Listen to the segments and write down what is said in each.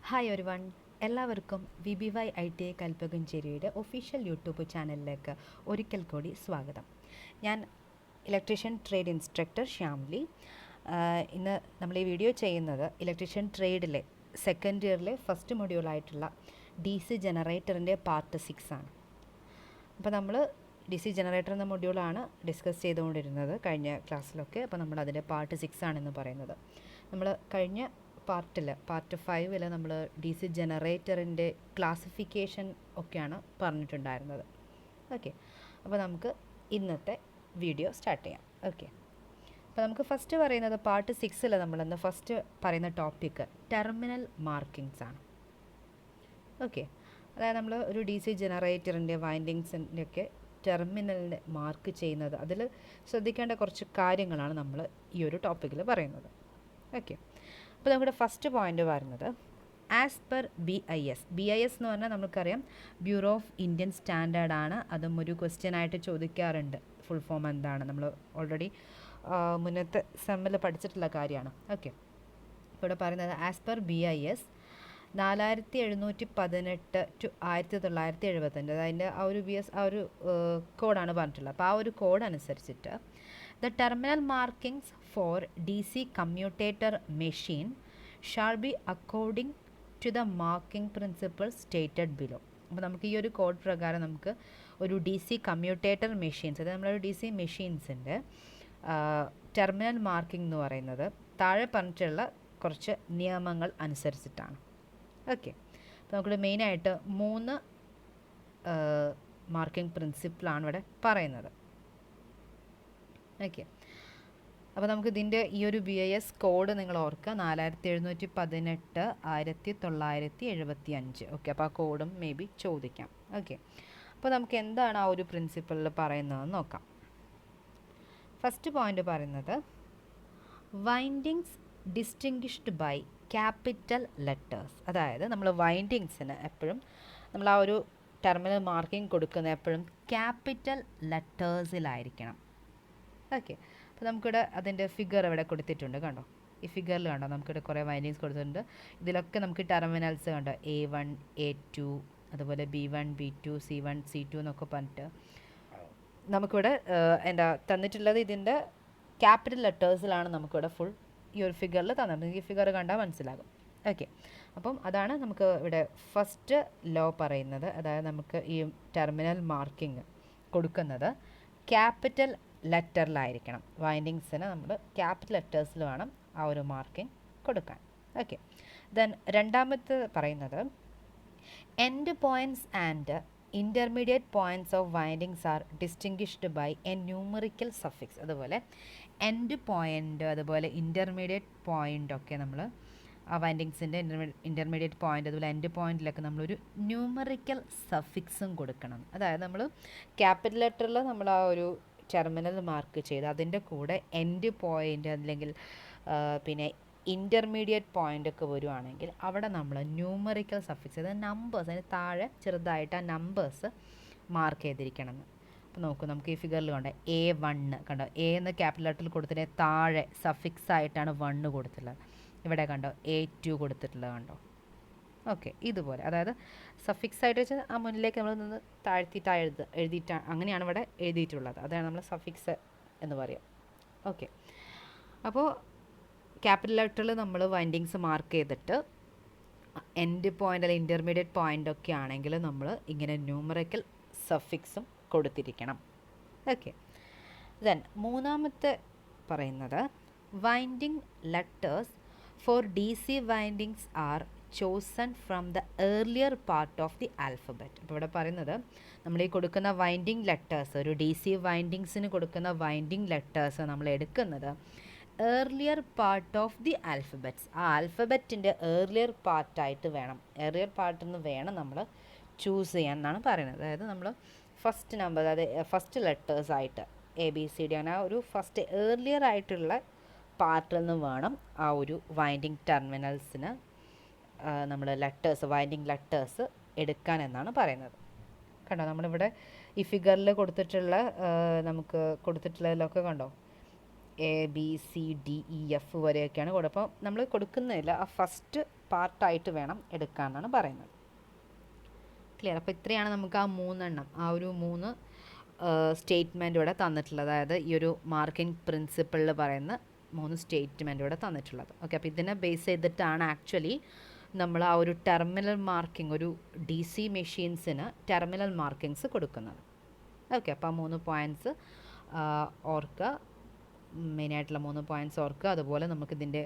Hi ഒരുവൺ, എല്ലാവർക്കും VBY ITI കൽപ്പകഞ്ചേരിയുടെ official YouTube ചാനലിലേക്ക് ഒരിക്കൽ കൂടി സ്വാഗതം. ഞാൻ ഇലക്ട്രീഷ്യൻ ട്രേഡ് ഇൻസ്ട്രക്ടർ ശ്യാംലി. ഇന്ന് നമ്മൾ ഈ വീഡിയോ ചെയ്യുന്നത് ഇലക്ട്രീഷ്യൻ ട്രേഡിലെ സെക്കൻഡ് ഇയറിലെ ഫസ്റ്റ് മൊഡ്യൂളായിട്ടുള്ള DC ജനറേറ്ററിൻ്റെ പാർട്ട് 6 ആണ്. അപ്പോൾ നമ്മൾ DC ജനറേറ്റർ എന്ന മൊഡ്യൂളാണ് ഡിസ്കസ് ചെയ്തുകൊണ്ടിരുന്നത് കഴിഞ്ഞ ക്ലാസ്സിലൊക്കെ. അപ്പോൾ നമ്മൾ അതിൻ്റെ പാർട്ട് 6 ആണെന്ന് പറയുന്നത്. നമ്മൾ കഴിഞ്ഞ പാർട്ട് 5 നമ്മൾ DC ജനറേറ്ററിൻ്റെ ക്ലാസിഫിക്കേഷൻ ഒക്കെയാണ് പറഞ്ഞിട്ടുണ്ടായിരുന്നത്. ഓക്കെ, അപ്പോൾ നമുക്ക് ഇന്നത്തെ വീഡിയോ സ്റ്റാർട്ട് ചെയ്യാം. ഓക്കെ, അപ്പോൾ നമുക്ക് ഫസ്റ്റ് പറയുന്നത് പാർട്ട് 6 നമ്മളിന്ന് ഫസ്റ്റ് പറയുന്ന ടോപ്പിക്ക് ടെർമിനൽ മാർക്കിങ്സ് ആണ്. ഓക്കെ, അതായത് നമ്മൾ ഒരു DC ജനറേറ്ററിൻ്റെ വൈൻഡിങ്സിൻ്റെ ഒക്കെ ടെർമിനലിനെ മാർക്ക് ചെയ്യുന്നത്, അതിൽ ശ്രദ്ധിക്കേണ്ട കുറച്ച് കാര്യങ്ങളാണ് നമ്മൾ ഈ ഒരു ടോപ്പിക്കിൽ പറയുന്നത്. ഓക്കെ, അപ്പോൾ നമ്മുടെ ഫസ്റ്റ് പോയിൻ്റ് പറയുന്നത് ആസ് പെർ BIS എന്ന് പറഞ്ഞാൽ നമുക്കറിയാം ബ്യൂറോ ഓഫ് ഇന്ത്യൻ സ്റ്റാൻഡേർഡ് ആണ്. അതും ഒരു ക്വസ്റ്റ്യൻ ആയിട്ട് ചോദിക്കാറുണ്ട്. ഫുൾ ഫോം എന്താണ്, നമ്മൾ ഓൾറെഡി മുന്നത്തെ സെമ്മിൽ പഠിച്ചിട്ടുള്ള കാര്യമാണ്. ഓക്കെ, ഇവിടെ പറയുന്നത് ആസ് പെർ BIS 4718 to 1975, അതിൻ്റെ ആ ഒരു കോഡാണ് പറഞ്ഞിട്ടുള്ളത്. അപ്പോൾ ആ ഒരു കോഡ് അനുസരിച്ചിട്ട് the terminal markings for DC commutator machine shall be according to the marking principles stated below. അപ്പോൾ നമുക്ക് ഈ ഒരു കോഡ് പ്രകാരം നമുക്ക് ഒരു DC കമ്മ്യൂട്ടേറ്റർ മെഷീൻസ്, അതായത് നമ്മളൊരു DC മെഷീൻസിൻ്റെ ടെർമിനൽ മാർക്കിംഗ് എന്ന് പറയുന്നത് താഴെ പറഞ്ഞിട്ടുള്ള കുറച്ച് നിയമങ്ങൾ അനുസരിച്ചിട്ടാണ്. ഓക്കെ, അപ്പോൾ നമുക്കിവിടെ മെയിനായിട്ട് 3 മാർക്കിംഗ് പ്രിൻസിപ്പിളാണ് ഇവിടെ പറയുന്നത്. ഓക്കെ, അപ്പോൾ നമുക്ക് ഇതിൻ്റെ ഈ ഒരു BIS കോഡ് നിങ്ങൾ ഓർക്കുക, 4718 1975. ഓക്കെ, അപ്പോൾ ആ കോഡും മേ ബി ചോദിക്കാം. ഓക്കെ, അപ്പോൾ നമുക്ക് എന്താണ് ആ ഒരു പ്രിൻസിപ്പിളിൽ പറയുന്നതെന്ന് നോക്കാം. ഫസ്റ്റ് പോയിൻ്റ് പറയുന്നത് windings distinguished by capital letters. അതായത് നമ്മൾ വൈൻഡിങ്സിന് എപ്പോഴും നമ്മൾ ആ ഒരു ടെർമിനൽ മാർക്കിംഗ് കൊടുക്കുന്നത് എപ്പോഴും ക്യാപിറ്റൽ ലെറ്റേഴ്സിലായിരിക്കണം. ഓക്കെ, അപ്പോൾ നമുക്കിവിടെ അതിൻ്റെ ഫിഗർ ഇവിടെ കൊടുത്തിട്ടുണ്ട്, കണ്ടോ? ഈ ഫിഗറിൽ കണ്ടോ നമുക്കിവിടെ കുറേ വൈൻഡിങ്സ് കൊടുത്തിട്ടുണ്ട്. ഇതിലൊക്കെ നമുക്ക് ടെർമിനൽസ് കണ്ടോ, A1 A2 അതുപോലെ B1 B2 C1 C2 എന്നൊക്കെ പറഞ്ഞിട്ട് നമുക്കിവിടെ തന്നിട്ടുള്ളത് ഇതിൻ്റെ ക്യാപിറ്റൽ ലെറ്റേഴ്സിലാണ് നമുക്കിവിടെ ഫുൾ ഈ ഒരു ഫിഗറിൽ തന്നിട്ടുണ്ട്. ഈ ഫിഗർ കണ്ടാൽ മനസ്സിലാകും. ഓക്കെ, അപ്പം അതാണ് നമുക്ക് ഇവിടെ ഫസ്റ്റ് ലോ പറയുന്നത്. അതായത് നമുക്ക് ഈ ടെർമിനൽ മാർക്കിംഗ് കൊടുക്കുന്നത് ക്യാപിറ്റൽ ലെറ്ററിലായിരിക്കണം. വൈൻഡിങ്സിന് നമ്മൾ ക്യാപിറ്റൽ ലെറ്റേഴ്സിൽ വേണം ആ ഒരു മാർക്കിംഗ് കൊടുക്കാൻ. ഓക്കെ, ദെൻ രണ്ടാമത്തെ പറയുന്നത് end points and intermediate points of windings are distinguished by a numerical suffix. അതുപോലെ എൻഡ് പോയിൻ്റ് അതുപോലെ ഇൻ്റർമീഡിയറ്റ് പോയിൻ്റ് ഒക്കെ നമ്മൾ ആ വൈൻഡിങ്സിൻ്റെ ഇൻ്റർമീഡിയറ്റ് പോയിൻ്റ് അതുപോലെ എൻഡ് പോയിൻറ്റിലൊക്കെ നമ്മളൊരു ന്യൂമറിക്കൽ സഫിക്സും കൊടുക്കണം. അതായത് നമ്മൾ ക്യാപിറ്റൽ ലെറ്ററിൽ നമ്മൾ ആ ഒരു ടെർമിനൽ മാർക്ക് ചെയ്ത് അതിൻ്റെ കൂടെ എൻഡ് പോയിൻ്റ് അല്ലെങ്കിൽ പിന്നെ ഇൻ്റർമീഡിയറ്റ് പോയിൻ്റ് ഒക്കെ വരുവാണെങ്കിൽ അവിടെ നമ്മൾ ന്യൂമറിക്കൽ സഫിക്സ്, അതായത് നമ്പേഴ്സ്, അതിന് താഴെ ചെറുതായിട്ട് ആ നമ്പേഴ്സ് മാർക്ക് ചെയ്തിരിക്കണം എന്ന്. അപ്പോൾ നോക്കൂ, നമുക്ക് ഈ ഫിഗറിൽ കണ്ടോ A1 കണ്ടോ, A എന്ന് ക്യാപിറ്റൽ ലെറ്ററിൽ കൊടുത്തിട്ട് താഴെ സഫിക്സ് ആയിട്ടാണ് 1 കൊടുത്തിട്ടുള്ളത്. ഇവിടെ കണ്ടോ A2 കൊടുത്തിട്ടുള്ളത് കണ്ടോ. ഓക്കെ, ഇതുപോലെ അതായത് സഫിക്സ് ആയിട്ട് വെച്ചാൽ ആ മുന്നിലേക്ക് നമ്മൾ നിന്ന് താഴ്ത്തിയിട്ട് എഴുതിയിട്ടാണ്, അങ്ങനെയാണ് ഇവിടെ എഴുതിയിട്ടുള്ളത്. അതാണ് നമ്മൾ സഫിക്സ് എന്ന് പറയാം. ഓക്കെ, അപ്പോൾ ക്യാപിറ്റൽ ലെറ്ററിൽ നമ്മൾ വൈൻഡിങ്സ് മാർക്ക് ചെയ്തിട്ട് എൻഡ് പോയിൻ്റ് അല്ലെങ്കിൽ ഇൻ്റർമീഡിയറ്റ് പോയിൻ്റ് ഒക്കെ ആണെങ്കിൽ നമ്മൾ ഇങ്ങനെ ന്യൂമറിക്കൽ സഫിക്സും കൊടുത്തിരിക്കണം. ഓക്കെ, ദെൻ മൂന്നാമത്തെ പറയുന്നത് winding letters four DC windings R chosen from the earlier part of the alphabet. അപ്പോൾ ഇവിടെ പറയുന്നത് നമ്മൾ ഈ കൊടുക്കുന്ന വൈൻഡിങ് ലെറ്റേഴ്സ്, ഒരു DC വൈൻഡിങ്സിന് കൊടുക്കുന്ന വൈൻഡിങ് ലെറ്റേഴ്സ് നമ്മൾ എടുക്കുന്നത് earlier part of the alphabets, ആ ആൽഫബറ്റിൻ്റെ ഏർലിയർ പാർട്ടായിട്ട് വേണം, ഏർലിയർ പാർട്ടിൽ നിന്ന് വേണം നമ്മൾ ചൂസ് ചെയ്യാൻ എന്നാണ് പറയുന്നത്. അതായത് നമ്മൾ ഫസ്റ്റ് നമ്പർ, അതായത് ഫസ്റ്റ് ലെറ്റേഴ്സായിട്ട് ABCD അങ്ങനെ ആ ഒരു ഫസ്റ്റ് ഏർലിയർ ആയിട്ടുള്ള പാർട്ടിൽ നിന്ന് വേണം ആ ഒരു വൈൻഡിങ് ടെർമിനൽസിന് നമ്മൾ ലെറ്റേഴ്സ്, വൈൻഡിങ് ലെറ്റേഴ്സ് എടുക്കാൻ എന്നാണ് പറയുന്നത്. കണ്ടോ, നമ്മളിവിടെ ഈ ഫിഗറിൽ കൊടുത്തിട്ടുള്ള നമുക്ക് കൊടുത്തിട്ടുള്ളതിലൊക്കെ കണ്ടോ ABCDEF വരെയൊക്കെയാണ് കൊടുക്കുക. അപ്പോൾ നമ്മൾ കൊടുക്കുന്നില്ല, ആ ഫസ്റ്റ് പാർട്ടായിട്ട് വേണം എടുക്കാമെന്നാണ് പറയുന്നത്. ക്ലിയർ? അപ്പോൾ ഇത്രയാണ് നമുക്ക് ആ 3 എണ്ണം, ആ ഒരു 3 സ്റ്റേറ്റ്മെൻറ്റ് ഇവിടെ തന്നിട്ടുള്ളത്. അതായത് ഈ ഒരു മാർക്കിംഗ് പ്രിൻസിപ്പിളിൽ പറയുന്ന 3 സ്റ്റേറ്റ്മെൻറ്റ് ഇവിടെ തന്നിട്ടുള്ളത്. ഓക്കെ, അപ്പോൾ ഇതിനെ ബേസ് ചെയ്തിട്ടാണ് ആക്ച്വലി നമ്മൾ ആ ഒരു ടെർമിനൽ മാർക്കിംഗ്, ഒരു DC മെഷീൻസിന് ടെർമിനൽ മാർക്കിങ്സ് കൊടുക്കുന്നത്. ഓക്കെ, അപ്പോൾ ആ 3 പോയിൻറ്റ്സ് ഓർക്കുക, മെയിനായിട്ടുള്ള 3 പോയിൻറ്റ്സ് ഓർക്കുക. അതുപോലെ നമുക്കിതിൻ്റെ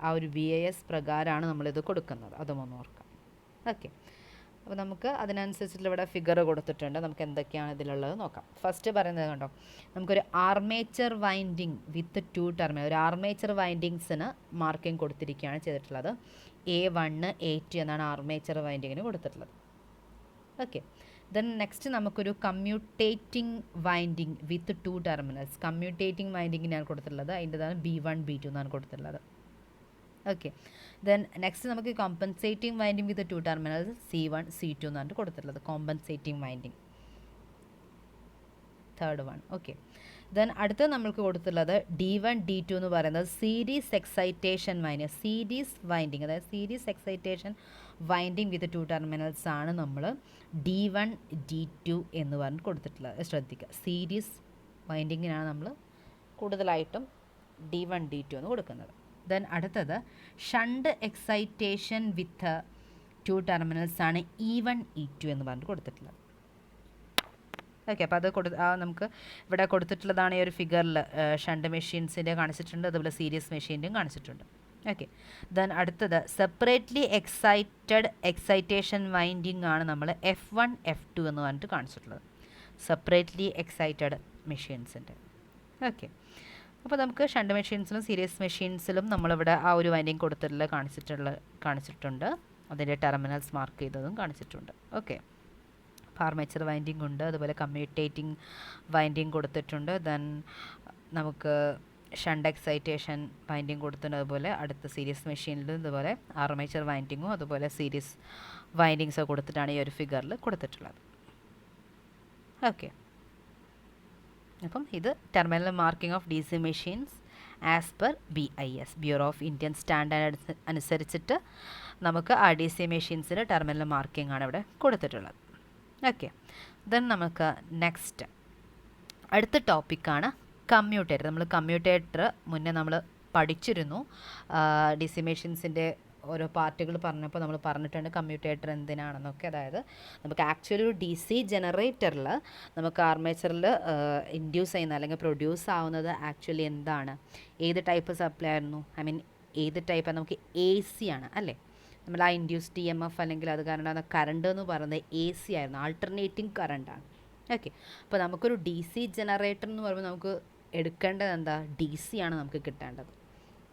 ആ ഒരു VAS പ്രകാരമാണ് നമ്മളിത് കൊടുക്കുന്നത്, അതും ഒന്ന് ഓർക്കാം. ഓക്കെ, അപ്പോൾ നമുക്ക് അതിനനുസരിച്ചിട്ടുള്ള ഇവിടെ ഫിഗർ കൊടുത്തിട്ടുണ്ട്. നമുക്ക് എന്തൊക്കെയാണ് ഇതിലുള്ളത് നോക്കാം. ഫസ്റ്റ് പറയുന്നത് കണ്ടോ, നമുക്കൊരു ആർമേച്ചർ വൈൻഡിങ് വിത്ത് 2 ടെർമിനൽ, ഒരു ആർമേച്ചർ വൈൻഡിങ്സിന് മാർക്കിംഗ് കൊടുത്തിരിക്കുകയാണ് ചെയ്തിട്ടുള്ളത്. A1 A2 എന്നാണ് ആർമേച്ചർ വൈൻഡിങ്ങിന് കൊടുത്തിട്ടുള്ളത്. ഓക്കെ, ദെൻ നെക്സ്റ്റ് നമുക്കൊരു കമ്മ്യൂട്ടേറ്റിംഗ് വൈൻഡിങ് വിത്ത് 2 ടെർമിനൽസ്, കമ്മ്യൂട്ടേറ്റിംഗ് വൈൻഡിങ്ങിനാണ് കൊടുത്തിട്ടുള്ളത്. അതിൻ്റെതാണ് B1 B2 എന്നാണ് കൊടുത്തിട്ടുള്ളത്. ഓക്കെ, ദെൻ നെക്സ്റ്റ് നമുക്ക് കോമ്പൻസേറ്റിംഗ് വൈൻഡിങ് വിത്ത് 2 ടെർമിനൽസ് C1 C2 എന്നാണ് കൊടുത്തിട്ടുള്ളത്. Compensating winding, third one. Okay, then അടുത്ത നമ്മൾക്ക് കൊടുത്തിട്ടുള്ളത് D1 D2 എന്ന് പറയുന്നത് series excitation winding, series winding, അതായത് സീരീസ് എക്സൈറ്റേഷൻ വൈൻഡിങ് വിത്ത് 2 ടെർമിനൽസ് ആണ് നമ്മൾ D1 D2 എന്ന് പറഞ്ഞ് കൊടുത്തിട്ടുള്ളത്. ശ്രദ്ധിക്കുക, സീരീസ് വൈൻഡിങ്ങിനാണ് നമ്മൾ കൂടുതലായിട്ടും D1 D2 എന്ന് കൊടുക്കുന്നത്. ദെൻ അടുത്തത് ഷണ്ട് എക്സൈറ്റേഷൻ വിത്ത് 2 ടെർമിനൽസ് ആണ് E1 E2 എന്ന് പറഞ്ഞിട്ട് കൊടുത്തിട്ടുള്ളത്. ഓക്കെ, അപ്പോൾ അത് നമുക്ക് ഇവിടെ കൊടുത്തിട്ടുള്ളതാണ് ഈ ഒരു ഫിഗറിൽ. ഷണ്ട് മെഷീൻസിൻ്റെ കാണിച്ചിട്ടുണ്ട്, അതുപോലെ സീരീസ് മെഷീൻ്റെയും കാണിച്ചിട്ടുണ്ട്. ഓക്കെ, ദെൻ അടുത്തത് സെപ്പറേറ്റ്ലി എക്സൈറ്റേഷൻ വൈൻഡിങ് ആണ് നമ്മൾ F1 F2 എന്ന് പറഞ്ഞിട്ട് കാണിച്ചിട്ടുള്ളത്, സെപ്പറേറ്റ്ലി എക്സൈറ്റഡ് മെഷീൻസിൻ്റെ. ഓക്കെ, അപ്പോൾ നമുക്ക് ഷണ്ട് മെഷീൻസിലും സീരീസ് മെഷീൻസിലും നമ്മളിവിടെ ആ ഒരു വൈൻഡിങ് കാണിച്ചിട്ടുണ്ട്, അതിൻ്റെ ടെർമിനൽസ് മാർക്ക് ചെയ്തതും കാണിച്ചിട്ടുണ്ട്. ഓക്കെ, ആർമേച്ചർ വൈൻഡിങ് ഉണ്ട്, അതുപോലെ കമ്മ്യൂട്ടേറ്റിംഗ് വൈൻഡിങ് കൊടുത്തിട്ടുണ്ട്. ദെൻ നമുക്ക് ഷണ്ട് എക്സൈറ്റേഷൻ വൈൻഡിങ് കൊടുത്തിട്ടുണ്ട്. അതുപോലെ അടുത്ത സീരീസ് മെഷീനിലും ഇതുപോലെ ആർമേച്ചർ വൈൻഡിങ്ങും അതുപോലെ സീരീസ് വൈൻഡിങ്സോ കൊടുത്തിട്ടാണ് ഈ ഒരു ഫിഗറിൽ കൊടുത്തിട്ടുള്ളത്. ഓക്കെ, അപ്പം ഇത് terminal marking of DC machines as per BIS, bureau of Indian standard അനുസരിച്ചിട്ട് നമുക്ക് ആ DC മെഷീൻസിൽ ടെർമിനൽ മാർക്കിംഗ് ആണ് ഇവിടെ കൊടുത്തിട്ടുള്ളത്. ഓക്കെ, ദെൻ നമുക്ക് നെക്സ്റ്റ് അടുത്ത ടോപ്പിക്കാണ് കമ്മ്യൂട്ടേറ്റർ. നമ്മൾ കമ്മ്യൂട്ടേറ്റർ മുന്നേ നമ്മൾ പഠിച്ചിരുന്നു. DC മെഷീൻസിൻ്റെ ഓരോ പാർട്ടുകൾ പറഞ്ഞപ്പോൾ നമ്മൾ പറഞ്ഞിട്ടുണ്ട് കമ്മ്യൂട്ടേറ്റർ എന്തിനാണെന്നൊക്കെ. അതായത് നമുക്ക് ആക്ച്വലി ഒരു DC ജനറേറ്ററിൽ നമുക്ക് ആർമേച്ചറിൽ ഇൻഡ്യൂസ് ചെയ്യുന്ന അല്ലെങ്കിൽ പ്രൊഡ്യൂസ് ആവുന്നത് ആക്ച്വലി എന്താണ്, ഏത് ടൈപ്പ് സപ്ലൈ ആയിരുന്നു, ഐ മീൻ ഏത് ടൈപ്പാണ്, നമുക്ക് AC ആണ് അല്ലേ. നമ്മൾ ആ ഇൻഡ്യൂസ്ഡ് EMF അല്ലെങ്കിൽ അത് കാരണം കറണ്ട് എന്ന് പറയുന്നത് AC ആയിരുന്നു, ആൾട്ടർനേറ്റിംഗ് കറണ്ടാണ്. ഓക്കെ, അപ്പോൾ നമുക്കൊരു DC ജനറേറ്റർ എന്ന് പറയുമ്പോൾ നമുക്ക് എടുക്കേണ്ടത് എന്താ, DC ആണ് നമുക്ക് കിട്ടേണ്ടത്.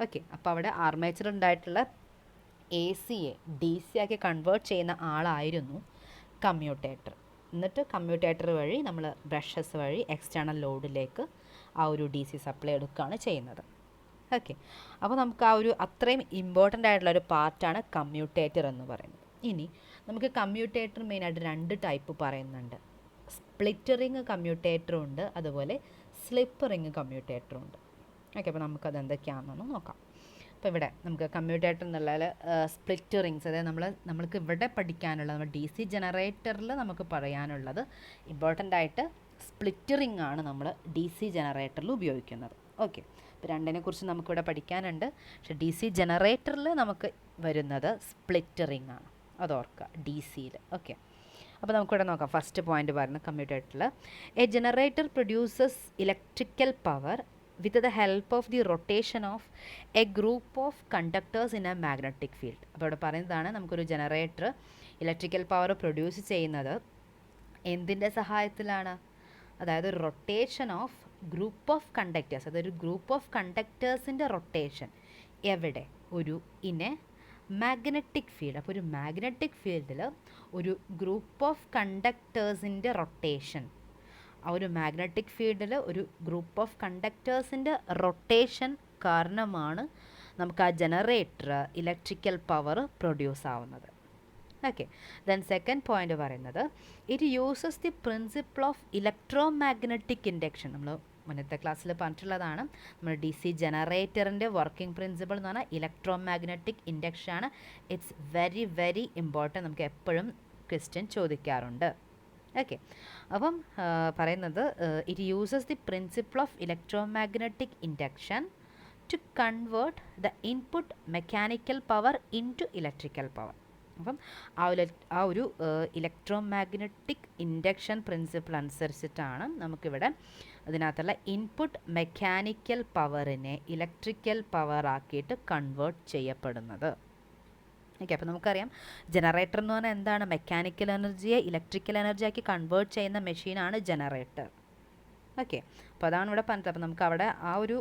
ഓക്കെ, അപ്പോൾ അവിടെ ആർമേച്ചർ ഉണ്ടായിട്ടുള്ള AC-യെ DC ആക്കി കൺവേർട്ട് ചെയ്യുന്ന ആളായിരുന്നു കമ്മ്യൂട്ടേറ്റർ. എന്നിട്ട് കമ്മ്യൂട്ടേറ്റർ വഴി നമ്മൾ ബ്രഷസ് വഴി എക്സ്റ്റേണൽ ലോഡിലേക്ക് ആ ഒരു DC സപ്ലൈ എടുക്കുകയാണ് ചെയ്യുന്നത്. ഓക്കെ, അപ്പോൾ നമുക്ക് ആ ഒരു അത്രയും ഇമ്പോർട്ടൻ്റ് ആയിട്ടുള്ള ഒരു പാർട്ടാണ് കമ്മ്യൂട്ടേറ്റർ എന്ന് പറയുന്നത്. ഇനി നമുക്ക് കമ്മ്യൂട്ടേറ്റർ മെയിനായിട്ട് 2 ടൈപ്പ് പറയുന്നുണ്ട്. സ്പ്ലിറ്റ് റിങ് കമ്മ്യൂട്ടേറ്ററും ഉണ്ട്, അതുപോലെ സ്ലിപ്പ് റിങ് കമ്മ്യൂട്ടേറ്ററും ഉണ്ട്. ഓക്കെ, അപ്പോൾ നമുക്കത് എന്തൊക്കെയാണെന്നൊന്ന് നോക്കാം. അപ്പോൾ ഇവിടെ നമുക്ക് കമ്മ്യൂട്ടേറ്റർ എന്നുള്ളതിൽ സ്പ്ലിറ്റ് റിങ്സ്, അതായത് നമ്മൾക്ക് ഇവിടെ പഠിക്കാനുള്ളത്, നമ്മൾ DC ജനറേറ്ററിൽ നമുക്ക് പറയാനുള്ളത് ഇമ്പോർട്ടൻ്റ് ആയിട്ട് സ്പ്ലിറ്റ് റിങ് ആണ് നമ്മൾ DC ജനറേറ്ററിൽ ഉപയോഗിക്കുന്നത്. ഓക്കെ, അപ്പോൾ രണ്ടിനെക്കുറിച്ച് നമുക്കിവിടെ പഠിക്കാനുണ്ട്. പക്ഷേ DC ജനറേറ്ററിൽ നമുക്ക് വരുന്നത് സ്പ്ലിറ്റ് റിങ് ആണ്, അതോർക്കുക DCയിൽ. ഓക്കെ, അപ്പോൾ നമുക്കിവിടെ നോക്കാം. ഫസ്റ്റ് പോയിന്റ് പറയുന്നത് കമ്മ്യൂട്ടേറ്ററിൽ a generator produces electrical power with the help of the rotation of a group of conductors in a magnetic field. അപ്പോൾ ഇവിടെ പറയുന്നതാണ് നമുക്കൊരു ജനറേറ്റർ ഇലക്ട്രിക്കൽ പവർ പ്രൊഡ്യൂസ് ചെയ്യുന്നത് എന്തിൻ്റെ സഹായത്തിലാണ്, അതായത് rotation of group of conductors, അതൊരു ഗ്രൂപ്പ് ഓഫ് കണ്ടക്ടേഴ്സിൻ്റെ റൊട്ടേഷൻ എവിടെ, ഒരു ഇൻ എ മാഗ്നറ്റിക് ഫീൽഡ്. അപ്പോൾ ഒരു മാഗ്നറ്റിക് ഫീൽഡിൽ ഒരു ഗ്രൂപ്പ് ഓഫ് കണ്ടക്ടേഴ്സിൻ്റെ റൊട്ടേഷൻ, ആ ഒരു മാഗ്നറ്റിക് ഫീൽഡിൽ ഒരു ഗ്രൂപ്പ് ഓഫ് കണ്ടക്ടേഴ്സിൻ്റെ റൊട്ടേഷൻ കാരണമാണ് നമുക്ക് ആ ജനറേറ്റർ ഇലക്ട്രിക്കൽ പവർ പ്രൊഡ്യൂസ് ആവുന്നത്. ഓക്കെ, ദെൻ സെക്കൻഡ് പോയിന്റ് പറയുന്നത് it uses the principle of electromagnetic induction. നമ്മൾ മുന്നത്തെ ക്ലാസ്സിൽ പറഞ്ഞിട്ടുള്ളതാണ്. നമ്മൾ ഡി സി ജനറേറ്ററിൻ്റെ വർക്കിംഗ് പ്രിൻസിപ്പിൾ എന്ന് പറഞ്ഞാൽ ഇലക്ട്രോ മാഗ്നറ്റിക് ഇൻഡക്ഷൻ ആണ്. ഇറ്റ്സ് വെരി വെരി ഇമ്പോർട്ടൻറ്റ്, നമുക്ക് എപ്പോഴും ക്വസ്റ്റ്യൻ ചോദിക്കാറുണ്ട്. ഓക്കെ, അപ്പം പറയുന്നത് it uses the principle of electromagnetic induction to convert the input mechanical power into electrical power. അപ്പം ആ ഒരു ഇലക്ട്രോ മാഗ്നറ്റിക് ഇൻഡക്ഷൻ പ്രിൻസിപ്പിൾ അനുസരിച്ചിട്ടാണ് നമുക്കിവിടെ അതിനകത്തുള്ള ഇൻപുട്ട് മെക്കാനിക്കൽ പവറിനെ ഇലക്ട്രിക്കൽ പവർ ആക്കിയിട്ട് കൺവേർട്ട് ചെയ്യപ്പെടുന്നത്. ഓക്കെ, അപ്പോൾ നമുക്കറിയാം ജനറേറ്റർ എന്ന് പറഞ്ഞാൽ എന്താണ്? മെക്കാനിക്കൽ എനർജിയെ ഇലക്ട്രിക്കൽ എനർജി ആക്കി കൺവേർട്ട് ചെയ്യുന്ന മെഷീനാണ് ജനറേറ്റർ. ഓക്കെ, അപ്പോൾ അതാണ് ഇവിടെ പറഞ്ഞത്. അപ്പോൾ നമുക്ക് അവിടെ ആ ഒരു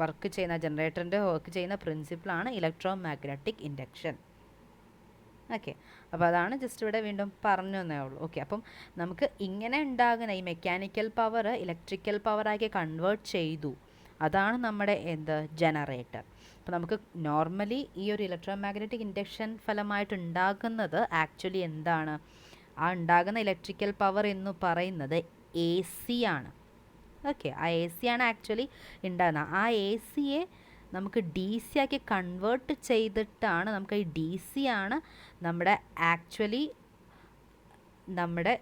വർക്ക് ചെയ്യുന്ന ജനറേറ്ററിൻ്റെ വർക്ക് ചെയ്യുന്ന പ്രിൻസിപ്പിളാണ് ഇലക്ട്രോ മാഗ്നറ്റിക് ഇൻഡക്ഷൻ. ഓക്കെ, അപ്പോൾ അതാണ് ജസ്റ്റ് ഇവിടെ വീണ്ടും പറഞ്ഞു തന്നേ ഉള്ളൂ. ഓക്കെ, അപ്പം നമുക്ക് ഇങ്ങനെ ഉണ്ടാകുന്ന ഈ മെക്കാനിക്കൽ പവർ ഇലക്ട്രിക്കൽ പവറാക്കി കൺവേർട്ട് ചെയ്തു, അതാണ് നമ്മുടെ ജനറേറ്റർ. അപ്പോൾ നമുക്ക് നോർമലി ഈ ഒരു ഇലക്ട്രോ മാഗ്നറ്റിക് ഇൻഡക്ഷൻ ഫലമായിട്ട് ഉണ്ടാകുന്നത് ആക്ച്വലി എന്താണ്? ആ ഉണ്ടാകുന്ന ഇലക്ട്രിക്കൽ പവർ എന്ന് പറയുന്നത് എ സി ആണ്. ഓക്കെ, ആ എ സി ആണ് ആക്ച്വലി ഉണ്ടാകുന്നത്. ആ എ സിയെ നമുക്ക് ഡി സി ആക്കി കൺവേർട്ട് ചെയ്തിട്ടാണ് നമുക്ക് ഈ ഡി സി ആണ് നമ്മുടെ ആക്ച്വലി നമ്മുടെ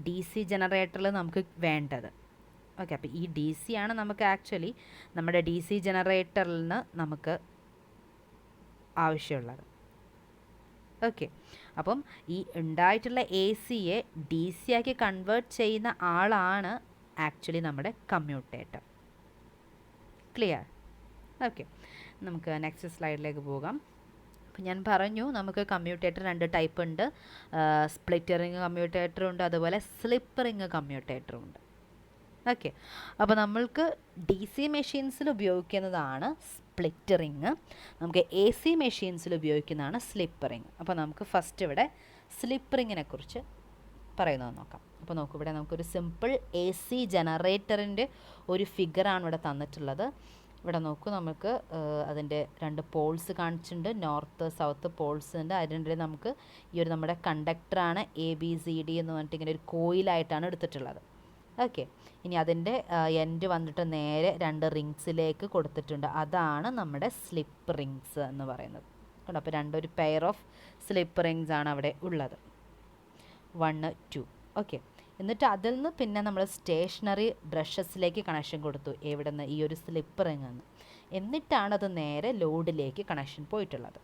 ഡി സി ജനറേറ്ററിൽ നമുക്ക് വേണ്ടത്. ഓക്കെ, അപ്പോൾ ഈ ഡി സി ആണ് നമുക്ക് ആക്ച്വലി നമ്മുടെ ഡി സി ജനറേറ്ററിൽ നിന്ന് നമുക്ക് ആവശ്യമുള്ളത്. ഓക്കെ, അപ്പം ഈ ഉണ്ടായിട്ടുള്ള എ സിയെ ഡി സി ആക്കി കൺവേർട്ട് ചെയ്യുന്ന ആളാണ് ആക്ച്വലി നമ്മുടെ കമ്മ്യൂട്ടേറ്റർ. ക്ലിയർ? ഓക്കെ, നമുക്ക് നെക്സ്റ്റ് സ്ലൈഡിലേക്ക് പോകാം. അപ്പോൾ ഞാൻ പറഞ്ഞു നമുക്ക് കമ്മ്യൂട്ടേറ്റർ 2 ടൈപ്പ് ഉണ്ട്. സ്പ്ലിറ്റ് റിംഗ് കമ്മ്യൂട്ടേറ്ററും ഉണ്ട്, അതുപോലെ സ്ലിപ്പ് റിംഗ് കമ്മ്യൂട്ടേറ്ററും ഉണ്ട്. ഓക്കെ, അപ്പോൾ നമ്മൾക്ക് ഡി സി മെഷീൻസിൽ ഉപയോഗിക്കുന്നതാണ് സ്പ്ലിറ്റ് റിംഗ്, നമുക്ക് എ സി മെഷീൻസിൽ ഉപയോഗിക്കുന്നതാണ് സ്ലിപ്പ് റിംഗ്. അപ്പോൾ നമുക്ക് ഫസ്റ്റ് ഇവിടെ സ്ലിപ്പ് റിങ്ങിനെ കുറിച്ച് പറയുന്നത് നോക്കാം. അപ്പോൾ നോക്കൂ, ഇവിടെ നമുക്കൊരു സിമ്പിൾ എ സി ജനറേറ്ററിൻ്റെ ഒരു ഫിഗറാണ് ഇവിടെ തന്നിട്ടുള്ളത്. ഇവിടെ നോക്കൂ, നമുക്ക് അതിൻ്റെ 2 പോൾസ് കാണിച്ചിട്ടുണ്ട്, നോർത്ത് സൗത്ത് പോൾസ് ഉണ്ട്. അതിൻ്റെ നമുക്ക് ഈ ഒരു നമ്മുടെ കണ്ടക്ടറാണ് ABCD എന്ന് പറഞ്ഞിട്ട് ഇങ്ങനെ ഒരു കോയിലായിട്ടാണ് എടുത്തിട്ടുള്ളത്. ഓക്കെ, ഇനി അതിൻ്റെ എൻഡ് വന്നിട്ട് നേരെ 2 റിങ്സിലേക്ക് കൊടുത്തിട്ടുണ്ട്. അതാണ് നമ്മുടെ സ്ലിപ്പ് റിങ്സ് എന്ന് പറയുന്നത്. കേട്ടോ, അപ്പോൾ ഒരു പെയർ ഓഫ് സ്ലിപ്പ് റിങ്സ് ആണ് അവിടെ ഉള്ളത്, 1 2. ഓക്കെ, എന്നിട്ട് അതിൽ നിന്ന് പിന്നെ നമ്മൾ സ്റ്റേഷനറി ബ്രഷസിലേക്ക് കണക്ഷൻ കൊടുത്തു. എവിടെ നിന്ന്? ഈ ഒരു സ്ലിപ്പ് റിംഗ് നിന്ന്. എന്നിട്ടാണ് അത് നേരെ ലോഡിലേക്ക് കണക്ഷൻ പോയിട്ടുള്ളത്.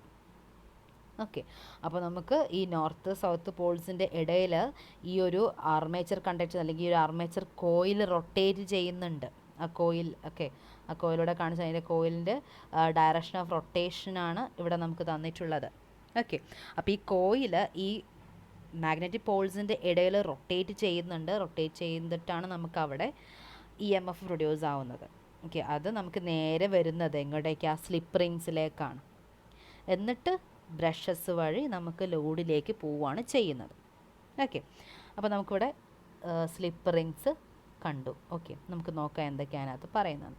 ഓക്കെ, അപ്പോൾ നമുക്ക് ഈ നോർത്ത് സൗത്ത് പോൾസിൻ്റെ ഇടയിൽ ഈ ഒരു ആർമേച്ചർ കണ്ടക്ടർ അല്ലെങ്കിൽ ഈ ഒരു ആർമേച്ചർ കോയിൽ റൊട്ടേറ്റ് ചെയ്യുന്നുണ്ട്. ആ കോയിൽ, ഓക്കെ, ആ കോയിലൂടെ കാണിച്ച അതിൻ്റെ കോയിലിൻ്റെ ഡയറക്ഷൻ ഓഫ് റൊട്ടേഷനാണ് ഇവിടെ നമുക്ക് തന്നിട്ടുള്ളത്. ഓക്കെ, അപ്പോൾ ഈ കോയിൽ ഈ മാഗ്നറ്റിക് പോൾസിൻ്റെ ഇടയിൽ റൊട്ടേറ്റ് ചെയ്യുന്നുണ്ട്. റൊട്ടേറ്റ് ചെയ്തിട്ടാണ് നമുക്കവിടെ EMF പ്രൊഡ്യൂസ് ആവുന്നത്. ഓക്കെ, അത് നമുക്ക് നേരെ വരുന്നത് എങ്ങോട്ടേക്ക്? ആ സ്ലിപ്പ് റിങ്സിലേക്കാണ്. എന്നിട്ട് ബ്രഷസ് വഴി നമുക്ക് ലോഡിലേക്ക് പോവുകയാണ് ചെയ്യുന്നത്. ഓക്കെ, അപ്പോൾ നമുക്കിവിടെ സ്ലിപ്പ് റിങ്സ് കണ്ടു. ഓക്കെ, നമുക്ക് നോക്കാം എന്തൊക്കെയാണ് അതിനകത്ത് പറയുന്നത്.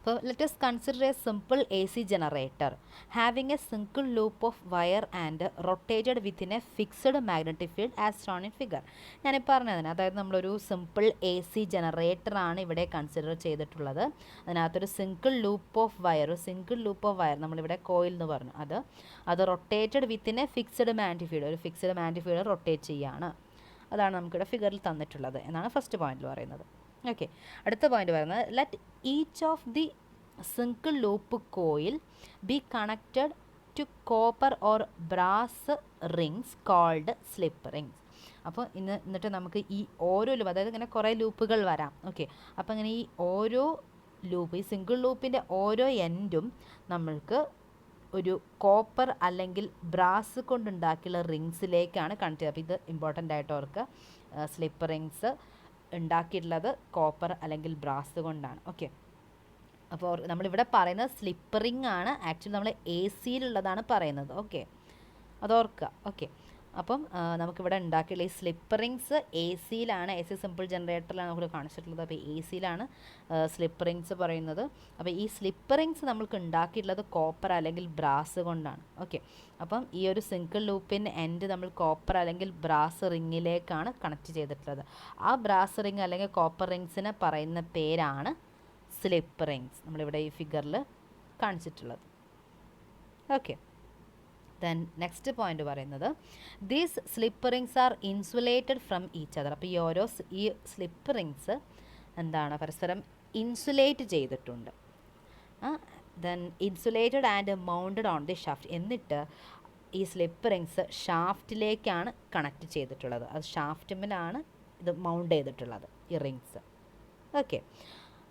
So let us consider a simple AC generator having a single loop of wire and rotated within a fixed magnetic field as shown in figure. ഞാൻ പറഞ്ഞതിന്, അതായത് നമ്മളൊരു സിമ്പിൾ AC ജനറേറ്റർ ആണ് ഇവിടെ കൺസിഡർ ചെയ്തിട്ടുള്ളത്. അതിനകത്തൊരു സിംഗിൾ ലൂപ്പ് ഓഫ് വയർ നമ്മളിവിടെ coil എന്ന് പറഞ്ഞു, അത് rotated within A fixed magnetic field, ഒരു ഫിക്സ്ഡ് മാഗ്നറ്റിക് ഫീൽഡ് റൊട്ടേറ്റ് ചെയ്യുകയാണ്. അതാണ് നമുക്കിവിടെ ഫിഗറിൽ തന്നിട്ടുള്ളത് എന്നാണ് ഫസ്റ്റ് പോയിന്റിൽ പറയുന്നത്. ഓക്കെ, അടുത്ത പോയിന്റ് പറയുന്നത് let each of the single loop coil be connected to copper or brass rings called slip rings. അപ്പോൾ എന്നിട്ട് നമുക്ക് ഈ ഓരോ ലൂപ്പ്, അതായത് ഇങ്ങനെ കുറേ ലൂപ്പുകൾ വരാം. ഓക്കെ, അപ്പോൾ ഇങ്ങനെ ഈ ഓരോ ലൂപ്പ്, ഈ സിംഗിൾ ലൂപ്പിൻ്റെ ഓരോ എൻഡും നമ്മൾക്ക് ഒരു കോപ്പർ അല്ലെങ്കിൽ ബ്രാസ് കൊണ്ടുണ്ടാക്കിയുള്ള റിങ്സിലേക്കാണ് കണക്ട് ചെയ്യുക. അപ്പോൾ ഇത് ഇമ്പോർട്ടൻ്റ് ആയിട്ട് ഓർക്ക്, സ്ലിപ്പ് റിങ്സ് ഉണ്ടാക്കിയിട്ടുള്ളത് കോപ്പർ അല്ലെങ്കിൽ ബ്രാസ് കൊണ്ടാണ്. ഓക്കെ, അപ്പോൾ നമ്മളിവിടെ പറയുന്നത് സ്ലിപ്പ് റിംഗ് ആണ്, ആക്ച്വലി നമ്മൾ AC യിലുള്ളതാണ് പറയുന്നത്. ഓക്കെ, അതോർക്കുക. ഓക്കെ, അപ്പം നമുക്കിവിടെ ഉണ്ടാക്കിയുള്ള ഈ സ്ലിപ്പ് റിങ്സ് എ സിയിലാണ്, എ സി സിമ്പിൾ ജനറേറ്ററിലാണ് നമുക്ക് കാണിച്ചിട്ടുള്ളത്. അപ്പോൾ എ സിയിലാണ് സ്ലിപ്പ് റിങ്സ് പറയുന്നത്. അപ്പോൾ ഈ സ്ലിപ്പ് റിങ്സ് നമുക്ക് ഉണ്ടാക്കിയിട്ടുള്ളത് കോപ്പർ അല്ലെങ്കിൽ ബ്രാസ് കൊണ്ടാണ്. ഓക്കെ, അപ്പം ഈ ഒരു സിംഗിൾ ലൂപ്പിൻ്റെ എൻഡ് നമ്മൾ കോപ്പർ അല്ലെങ്കിൽ ബ്രാസ് റിങ്ങിലേക്കാണ് കണക്ട് ചെയ്തിട്ടുള്ളത്. ആ ബ്രാസ് റിങ് അല്ലെങ്കിൽ കോപ്പർ റിങ്സിനെ പറയുന്ന പേരാണ് സ്ലിപ്പ് റിങ്സ്, നമ്മളിവിടെ ഈ ഫിഗറിൽ കാണിച്ചിട്ടുള്ളത്. ഓക്കെ, ദെൻ നെക്സ്റ്റ് പോയിന്റ് പറയുന്നത് these slip rings are insulated from each other. അപ്പോൾ ഈ സ്ലിപ്പ് റിങ്സ് എന്താണ് പരസ്പരം ഇൻസുലേറ്റ് ചെയ്തിട്ടുണ്ട്. Then insulated and mounted on the shaft. എന്നിട്ട് ഈ സ്ലിപ്പ് റിങ്സ് ഷാഫ്റ്റിലേക്കാണ് കണക്ട് ചെയ്തിട്ടുള്ളത്. അത് ഷാഫ്റ്റിലാണ് ഇത് മൗണ്ട് ചെയ്തിട്ടുള്ളത് ഈ റിങ്സ്. ഓക്കെ,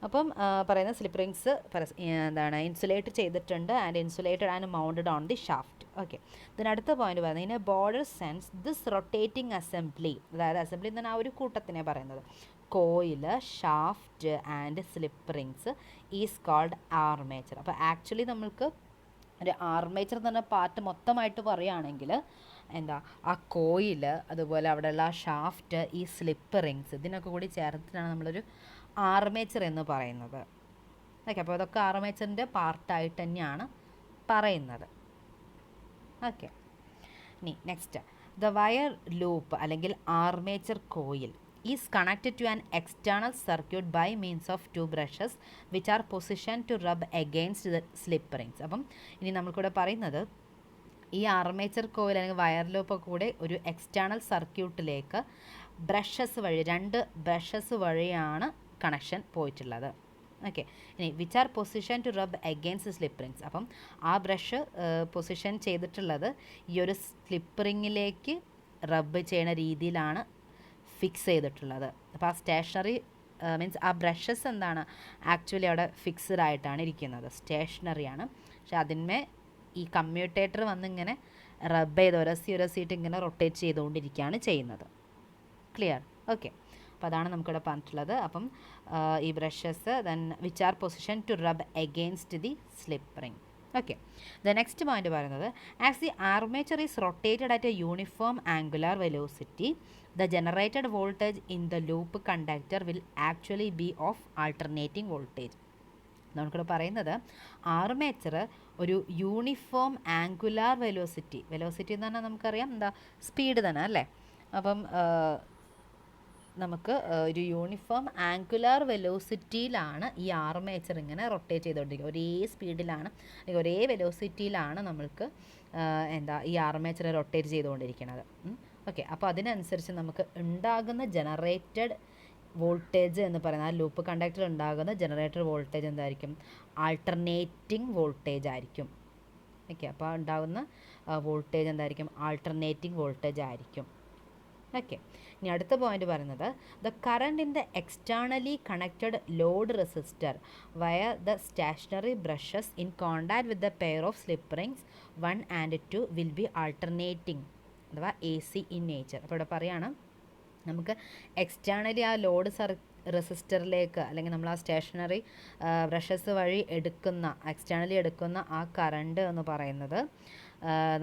അപ്പം പറയുന്ന സ്ലിപ്പ് റിങ്സ് എന്താണ് ഇൻസുലേറ്റ് ചെയ്തിട്ടുണ്ട് and insulated and mounted on the shaft. Okay, ഇതിനടുത്ത പോയിന്റ് പറയുന്നത് in a broader sense this rotating assembly, അതായത് അസംബ്ലി എന്ന് പറഞ്ഞാൽ ആ ഒരു കൂട്ടത്തിനെ പറയുന്നത്, coil, shaft and slip rings is called armature. അപ്പോൾ ആക്ച്വലി നമ്മൾക്ക് ഒരു ആർമേച്ചർ എന്ന് പറഞ്ഞ പാർട്ട് മൊത്തമായിട്ട് പറയുകയാണെങ്കിൽ എന്താ ആ കോയില്, അതുപോലെ അവിടെയുള്ള ആ ഷാഫ്റ്റ്, ഈ സ്ലിപ്പ് റിങ്സ്, ഇതിനൊക്കെ കൂടി ചേർത്തിട്ടാണ് നമ്മളൊരു ആർമേച്ചർ എന്ന് പറയുന്നത്. ഓക്കെ, അപ്പോൾ അതൊക്കെ ആർമേച്ചറിൻ്റെ പാർട്ടായിട്ട് തന്നെയാണ് പറയുന്നത്. ഓക്കെ, ഇനി നെക്സ്റ്റ് ദ വയർ ലൂപ്പ് അല്ലെങ്കിൽ armature coil is connected to an external circuit by means of 2 brushes which are position to rub against the slip rings. അപ്പം ഇനി നമ്മൾക്കിവിടെ പറയുന്നത് ഈ ആർമേച്ചർ കോയിൽ അല്ലെങ്കിൽ വയർ ലൂപ്പ് കൂടെ ഒരു എക്സ്റ്റേണൽ സർക്യൂട്ടിലേക്ക് ബ്രഷസ് വഴി, 2 ബ്രഷസ് വഴിയാണ് കണക്ഷൻ പോയിട്ടുള്ളത്. ഓക്കെ, ഇനി which are position to rub against slip rings. അപ്പം ആ ബ്രഷ് പൊസിഷൻ ചെയ്തിട്ടുള്ളത് ഈ ഒരു സ്ലിപ്പ് റിങ്ങിലേക്ക് റബ്ബ് ചെയ്യുന്ന രീതിയിലാണ് ഫിക്സ് ചെയ്തിട്ടുള്ളത്. അപ്പോൾ ആ സ്റ്റേഷനറി മീൻസ് ആ ബ്രഷസ് എന്താണ് ആക്ച്വലി അവിടെ ഫിക്സ്ഡ് ആയിട്ടാണ് ഇരിക്കുന്നത്, സ്റ്റേഷനറിയാണ്. പക്ഷെ അതിന്മേൽ ഈ കമ്മ്യൂട്ടേറ്റർ വന്നിങ്ങനെ റബ്ബ് ചെയ്ത് ഉരസിയിട്ട് ഇങ്ങനെ റൊട്ടേറ്റ് ചെയ്തുകൊണ്ടിരിക്കുകയാണ് ചെയ്യുന്നത്. ക്ലിയർ? ഓക്കെ, അപ്പോൾ അതാണ് നമുക്കിവിടെ പറഞ്ഞിട്ടുള്ളത്. അപ്പം ഈ brushes then which are position to rub against the slip ring. Okay, the next point പറയുന്നത് as the armature is rotated at a uniform angular velocity the generated voltage in the loop conductor will actually be of alternating voltage. നമുക്കിവിടെ പറയുന്നത് armature ഒരു uniform angular velocity എന്ന് പറഞ്ഞാൽ നമുക്കറിയാം എന്താ speed തന്നെ അല്ലേ. അപ്പം നമുക്ക് ഒരു യൂണിഫോം ആംഗുലാർ വെലോസിറ്റിയിലാണ് ഈ ആർമേച്ചർ ഇങ്ങനെ റൊട്ടേറ്റ് ചെയ്തുകൊണ്ടിരിക്കുക. ഒരേ സ്പീഡിലാണ് അല്ലെങ്കിൽ ഒരേ വെലോസിറ്റിയിലാണ് നമ്മൾക്ക് ഈ ആർമേച്ചർ റൊട്ടേറ്റ് ചെയ്തുകൊണ്ടിരിക്കുന്നത്. ഓക്കെ, അപ്പോൾ അതിനനുസരിച്ച് നമുക്ക് ഉണ്ടാകുന്ന ജനറേറ്റഡ് വോൾട്ടേജ് എന്ന് പറയുന്നത്, ആ ലൂപ്പ് കണ്ടക്ടർ ഉണ്ടാകുന്ന ജനറേറ്റർ വോൾട്ടേജ് എന്തായിരിക്കും? ആൾട്ടർനേറ്റിംഗ് വോൾട്ടേജ് ആയിരിക്കും. ഓക്കെ, അപ്പോൾ ഉണ്ടാകുന്ന വോൾട്ടേജ് എന്തായിരിക്കും? ആൾട്ടർനേറ്റിംഗ് വോൾട്ടേജ് ആയിരിക്കും. ഓക്കെ, ഇനി അടുത്ത പോയിന്റ് പറയുന്നത് the current in the externally connected load resistor wire the stationary brushes in contact with the pair of slip rings 1 and 2 will be alternating അഥവാ A C in nature. അപ്പോൾ ഇവിടെ പറയുകയാണ് നമുക്ക് externally ആ load റെസിസ്റ്ററിലേക്ക് അല്ലെങ്കിൽ നമ്മൾ ആ സ്റ്റേഷനറി ബ്രഷസ് വഴി എക്സ്റ്റേണലി എടുക്കുന്ന ആ കറണ്ട് എന്ന് പറയുന്നത്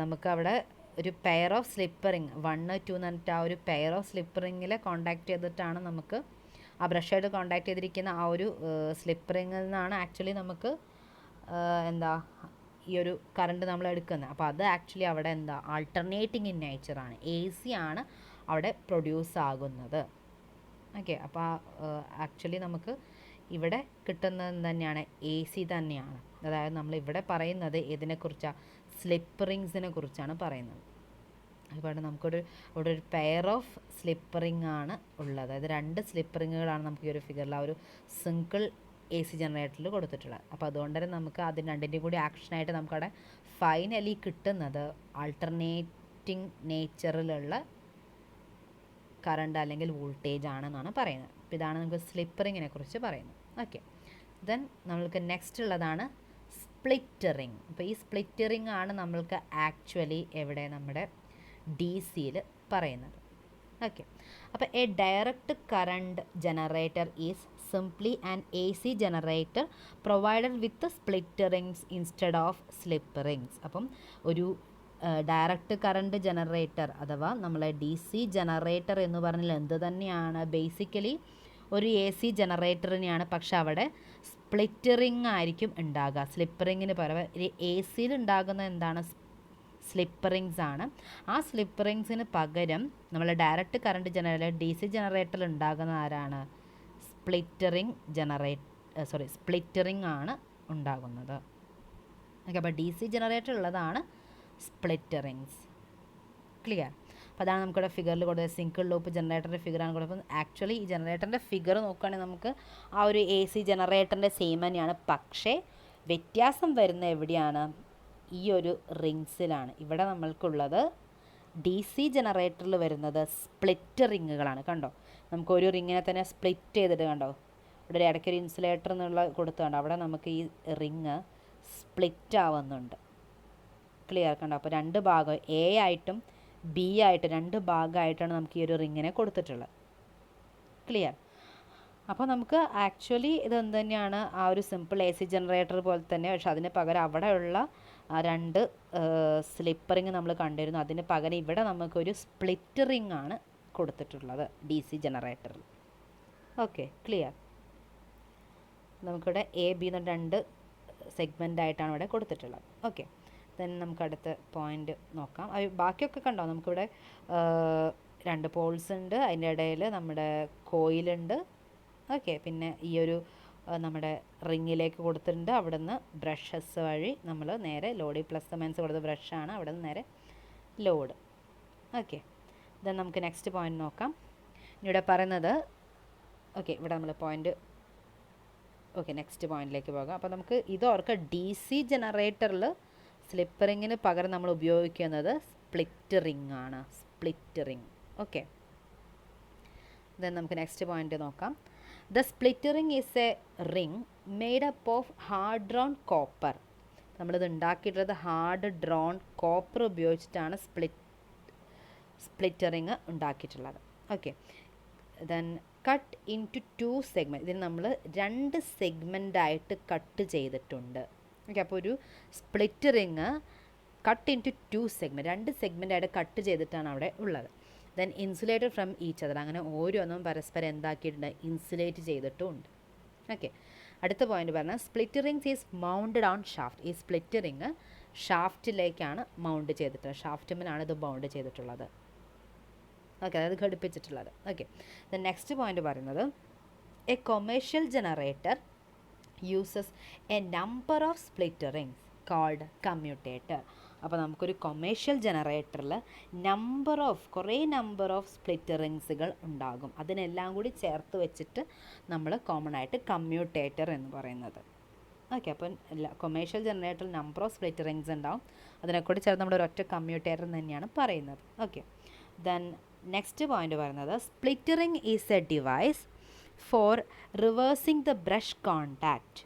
നമുക്ക് അവിടെ ഒരു പെയർ ഓഫ് സ്ലിപ്പ് റിങ് 1, 2 എന്ന് പറഞ്ഞിട്ട് ആ ഒരു പെയർ ഓഫ് സ്ലിപ്പ് റിങ്ങിൽ കോണ്ടാക്ട് ചെയ്തിട്ടാണ് നമുക്ക് ആ ബ്രഷായിട്ട് കോണ്ടാക്ട് ചെയ്തിരിക്കുന്ന ആ ഒരു സ്ലിപ്പ് റിങ്ങിൽ നിന്നാണ് ആക്ച്വലി നമുക്ക് ഈ ഒരു കറണ്ട് നമ്മൾ എടുക്കുന്നത്. അപ്പോൾ അത് ആക്ച്വലി അവിടെ ആൾട്ടർനേറ്റിംഗ് ഇൻ നേച്ചറാണ്, എ സി ആണ് അവിടെ പ്രൊഡ്യൂസ് ആകുന്നത്. ഓക്കെ, അപ്പോൾ ആക്ച്വലി നമുക്ക് ഇവിടെ കിട്ടുന്നത് തന്നെയാണ് എ സി തന്നെയാണ്. അതായത് നമ്മളിവിടെ പറയുന്നത് ഇതിനെക്കുറിച്ചാണ്, സ്ലിപ്പ് റിങ്സിനെ കുറിച്ചാണ് പറയുന്നത്. അതുകൊണ്ട് നമുക്കൊരു ഇവിടെ ഒരു പെയർ ഓഫ് സ്ലിപ്പ് റിങ് ആണ് ഉള്ളത്. അതായത് 2 സ്ലിപ്പ് റിങ്ങുകളാണ് നമുക്ക് ഈ ഒരു ഫിഗറിൽ ആ ഒരു സിംഗിൾ എ സി ജനറേറ്ററിൽ കൊടുത്തിട്ടുള്ളത്. അപ്പോൾ അതുകൊണ്ട് തന്നെ നമുക്ക് അതിന് രണ്ടിൻ്റെയും കൂടി ആക്ഷനായിട്ട് നമുക്കവിടെ ഫൈനലി കിട്ടുന്നത് ആൾട്ടർനേറ്റിംഗ് നേച്ചറിലുള്ള കറണ്ട് അല്ലെങ്കിൽ വോൾട്ടേജ് ആണെന്നാണ് പറയുന്നത്. അപ്പോൾ ഇതാണ് നമുക്ക് സ്ലിപ്പ് റിങ്ങിനെ കുറിച്ച് പറയുന്നത്. ഓക്കെ, ദെൻ നമ്മൾക്ക് നെക്സ്റ്റ് ഉള്ളതാണ് സ്പ്ലിറ്റ് റിങ്. അപ്പോൾ ഈ സ്പ്ലിറ്റ് റിങ് ആണ് നമ്മൾക്ക് ആക്ച്വലി എവിടെ നമ്മുടെ ഡി സിയിൽ പറയുന്നത്. ഓക്കെ, അപ്പോൾ A direct current generator is simply an A C generator provided with split rings instead of slip rings. അപ്പം ഒരു ഡയറക്റ്റ് കറണ്ട് ജനറേറ്റർ അഥവാ നമ്മളെ ഡി സി ജനറേറ്റർ എന്ന് പറഞ്ഞാൽ എന്ത് തന്നെയാണ്, ബേസിക്കലി ഒരു എ സി ജനറേറ്ററിനെയാണ്. പക്ഷെ അവിടെ സ്പ്ലിറ്റ് റിംഗ് ആയിരിക്കും ഉണ്ടാകുക. സ്ലിപ്പ് റിങ്ങിന് പകരം എ സിയിൽ ഉണ്ടാകുന്ന എന്താണ്, സ്ലിപ്പ് റിങ്സ് ആണ്. ആ സ്ലിപ്പ് റിങ്സിന് പകരം നമ്മൾ direct current generator D C ജനറേറ്ററിൽ ഉണ്ടാകുന്ന ആരാണ്, സ്പ്ലിറ്റ് റിംഗ് ആണ് ഉണ്ടാകുന്നത്. ഓക്കെ, അപ്പോൾ ഡി സി ജനറേറ്റർ ഉള്ളതാണ് സ്പ്ലിറ്റ് റിങ്സ്. ക്ലിയർ? അപ്പോൾ അതാണ് നമുക്കിവിടെ ഫിഗറിൽ കൊടുത്തത്. സിംഗിൾ ലൂപ്പ് ജനറേറ്ററിൻ്റെ ഫിഗറാണ് കൊടുത്തത്. ആക്ച്വലി ഈ ജനറേറ്ററിൻ്റെ ഫിഗർ നോക്കുകയാണെങ്കിൽ നമുക്ക് ആ ഒരു എ സി ജനറേറ്ററിൻ്റെ സെയിം തന്നെയാണ്. പക്ഷേ വ്യത്യാസം വരുന്ന എവിടെയാണ്, ഈ ഒരു റിങ്സിലാണ്. ഇവിടെ നമ്മൾക്കുള്ളത് ഡി സി ജനറേറ്ററിൽ വരുന്നത് സ്പ്ലിറ്റ് റിങ്ങുകളാണ്. കണ്ടോ, നമുക്ക് ഒരു റിങ്ങിനെ തന്നെ സ്പ്ലിറ്റ് ചെയ്തിട്ട് കണ്ടോ, ഇവിടെ ഒരു ഇടയ്ക്കൊരു ഇൻസുലേറ്റർ എന്നുള്ള കൊടുത്തുകൊണ്ട് അവിടെ നമുക്ക് ഈ റിങ് സ്പ്ലിറ്റ് ആവുന്നുണ്ട്. ക്ലിയർ? കണ്ടോ, അപ്പോൾ രണ്ട് ഭാഗം എ ആയിട്ടും ബി ആയിട്ട് രണ്ട് ഭാഗമായിട്ടാണ് നമുക്ക് ഈ ഒരു റിങ്ങിനെ കൊടുത്തിട്ടുള്ളത്. ക്ലിയർ? അപ്പോൾ നമുക്ക് ആക്ച്വലി ഇതെന്ത് തന്നെയാണ്, ആ ഒരു സിമ്പിൾ എ സി ജനറേറ്റർ പോലെ തന്നെ. പക്ഷെ അതിന് പകരം അവിടെയുള്ള രണ്ട് സ്ലിപ്പ് റിങ് നമ്മൾ കണ്ടിരുന്നു. അതിന് പകരം ഇവിടെ നമുക്കൊരു സ്പ്ലിറ്റ് റിങ് ആണ് കൊടുത്തിട്ടുള്ളത് ഡി സി ജനറേറ്ററിൽ. Okay, clear? നമുക്കിവിടെ എ ബി എന്ന രണ്ട് സെഗ്മെൻ്റ് ആയിട്ടാണ് ഇവിടെ കൊടുത്തിട്ടുള്ളത്. ഓക്കെ, ദെൻ നമുക്ക് അടുത്ത പോയിൻ്റ് നോക്കാം. ബാക്കിയൊക്കെ കണ്ടോ, നമുക്കിവിടെ രണ്ട് പോൾസ് ഉണ്ട്, അതിൻ്റെ ഇടയിൽ നമ്മുടെ കോയിലുണ്ട്. ഓക്കെ, പിന്നെ ഈ ഒരു നമ്മുടെ റിങ്ങിലേക്ക് കൊടുത്തിട്ടുണ്ട്. അവിടെ നിന്ന് ബ്രഷസ് വഴി നമ്മൾ നേരെ ലോഡ്, പ്ലസ് മൈനസ് കൊടുത്ത ബ്രഷാണ്, അവിടെ നിന്ന് നേരെ ലോഡ്. ഓക്കെ, ദെൻ നമുക്ക് നെക്സ്റ്റ് പോയിൻ്റ് നോക്കാം. ഇവിടെ പറയുന്നത്, ഓക്കെ, ഇവിടെ നമ്മൾ പോയിൻ്റ്, ഓക്കെ, നെക്സ്റ്റ് പോയിന്റിലേക്ക് പോകാം. അപ്പോൾ നമുക്ക് ഇത് ഓർക്കുക, ഡി സി ജനറേറ്ററിൽ സ്ലിപ്പ് റിങ്ങിന് പകരം നമ്മൾ ഉപയോഗിക്കുന്നത് സ്പ്ലിറ്റ് റിംഗ് ആണ്. Split ring. ഓക്കെ, ദെൻ നമുക്ക് നെക്സ്റ്റ് പോയിന്റ് നോക്കാം. The split ring is a ring made up of hard drawn copper. നമ്മളിത് ഉണ്ടാക്കിയിട്ടുള്ളത് ഹാർഡ് ഡ്രോൺ കോപ്പർ ഉപയോഗിച്ചിട്ടാണ് സ്പ്ലിറ്റ് റിംഗ് ഉണ്ടാക്കിയിട്ടുള്ളത്. Okay, then cut into 2 segment. ഇതിന് നമ്മൾ 2 സെഗ്മെൻ്റായിട്ട് കട്ട് ചെയ്തിട്ടുണ്ട്. ഓക്കെ, അപ്പോൾ ഒരു split ring cut into 2 segment, 2 സെഗ്മെൻ്റായിട്ട് കട്ട് ചെയ്തിട്ടാണ് അവിടെ ഉള്ളത്. Then insulated from each other. അങ്ങനെ ഓരോന്നും പരസ്പരം എന്താക്കിയിട്ടുണ്ട്, ഇൻസുലേറ്റ് ചെയ്തിട്ടുമുണ്ട്. ഓക്കെ, അടുത്ത പോയിന്റ് പറഞ്ഞാൽ split rings is mounted on shaft. ഈ സ്പ്ലിറ്റ് റിങ് ഷാഫ്റ്റിലേക്കാണ് മൗണ്ട് ചെയ്തിട്ടുള്ളത്. ഷാഫ്റ്റുമിലാണ് ഇത് മൗണ്ട് ചെയ്തിട്ടുള്ളത്. ഓക്കെ, അതായത് ഘടിപ്പിച്ചിട്ടുള്ളത്. ഓക്കെ, ദ നെക്സ്റ്റ് പോയിന്റ് പറയുന്നത് a commercial generator uses a number of split rings called commutator. അപ്പോൾ നമുക്കൊരു കൊമേഴ്ഷ്യൽ ജനറേറ്ററിൽ കുറേ നമ്പർ ഓഫ് സ്പ്ലിറ്റ് റിങ്സുകൾ ഉണ്ടാകും. അതിനെല്ലാം കൂടി ചേർത്ത് വെച്ചിട്ട് നമ്മൾ കോമൺ ആയിട്ട് കമ്മ്യൂട്ടേറ്റർ എന്ന് പറയുന്നത്. ഓക്കെ, അപ്പം കൊമേഴ്ഷ്യൽ ജനറേറ്ററിൽ നമ്പർ ഓഫ് സ്പ്ലിറ്റ് റിങ്സ് ഉണ്ടാവും. അതിനെക്കൂടി ചേർത്ത് നമ്മൾ ഒരൊറ്റ കമ്മ്യൂട്ടേറ്റർ തന്നെയാണ് പറയുന്നത്. ഓക്കെ, ദെൻ നെക്സ്റ്റ് പോയിന്റ് പറയുന്നത് split ring is A device for reversing the brush contact